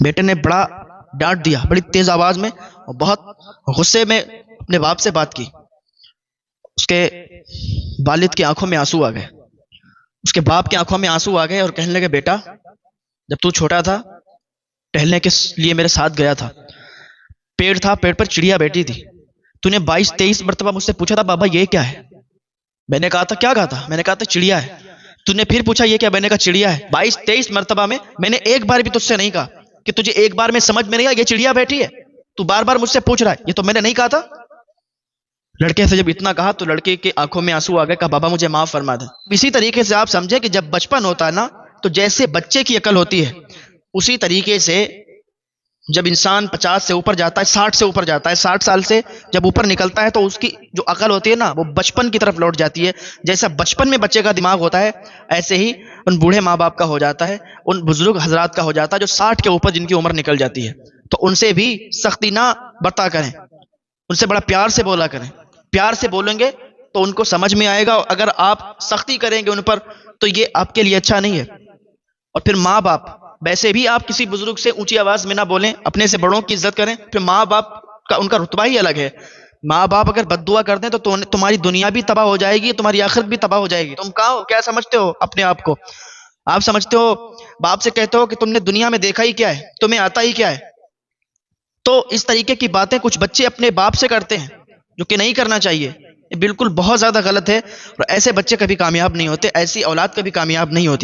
بیٹے نے بڑا ڈانٹ دیا بڑی تیز آواز میں، اور بہت غصے میں اپنے باپ سے بات کی۔ اس کے والد کی آنکھوں میں آنسو آ گئے، اس کے باپ کی آنکھوں میں آنسو آ گئے، اور کہنے لگے بیٹا جب تو چھوٹا تھا ٹہلنے کے لیے میرے ساتھ گیا تھا، پیڑ تھا، پیڑ پر چڑیا بیٹھی تھی، تو نے 22-23 مرتبہ مجھ سے پوچھا تھا بابا یہ کیا ہے؟ میں نے کہا تھا کیا کہا تھا؟ میں نے کہا تھا چڑیا ہے۔ تو نے پھر پوچھا یہ کیا؟ میں نے کہا چڑیا ہے۔ 22-23 مرتبہ میں نے ایک بار بھی تجھ سے نہیں کہا کہ تجھے ایک بار میں سمجھ میں نہیں آیا یہ چڑیا بیٹھی ہے؟ تو بار بار مجھ سے پوچھ رہا ہے یہ تو میں نے نہیں کہا تھا؟ لڑکے سے جب اتنا کہا تو لڑکے کے آنکھوں میں آنسو آ گئے، کہا بابا مجھے معاف فرما دے۔ اسی طریقے سے آپ سمجھے کہ جب بچپن ہوتا ہے نا تو جیسے بچے کی عقل ہوتی ہے، اسی طریقے سے جب انسان 50 سے اوپر جاتا ہے، 60 سے اوپر جاتا ہے، 60 سال سے جب اوپر نکلتا ہے تو اس کی جو عقل ہوتی ہے نا وہ بچپن کی طرف لوٹ جاتی ہے۔ جیسا بچپن میں بچے کا دماغ ہوتا ہے ایسے ہی ان بوڑھے ماں باپ کا ہو جاتا ہے، ان بزرگ حضرات کا ہو جاتا ہے جو 60 کے اوپر جن کی عمر نکل جاتی ہے۔ تو ان سے بھی سختی نہ برتا کریں، ان سے بڑا پیار سے بولا کریں۔ پیار سے بولیں گے تو ان کو سمجھ میں آئے گا، اور اگر آپ سختی کریں گے ان پر تو یہ آپ کے لیے اچھا نہیں ہے۔ اور پھر ماں باپ، ویسے بھی آپ کسی بزرگ سے اونچی آواز میں نہ بولیں، اپنے سے بڑوں کی عزت کریں۔ پھر ماں باپ کا ان کا رتبہ ہی الگ ہے۔ ماں باپ اگر بد دعا کر دیں تو تمہاری دنیا بھی تباہ ہو جائے گی، تمہاری آخرت بھی تباہ ہو جائے گی۔ تم کیا سمجھتے ہو اپنے آپ کو؟ آپ سمجھتے ہو باپ سے کہتے ہو کہ تم نے دنیا میں دیکھا ہی کیا ہے، تمہیں آتا ہی کیا ہے؟ تو اس طریقے کی باتیں کچھ بچے اپنے باپ سے کرتے ہیں جو کہ نہیں کرنا چاہیے، یہ بالکل بہت زیادہ غلط ہے، اور ایسے بچے کبھی کامیاب نہیں ہوتے، ایسی اولاد کبھی کامیاب نہیں ہوتی۔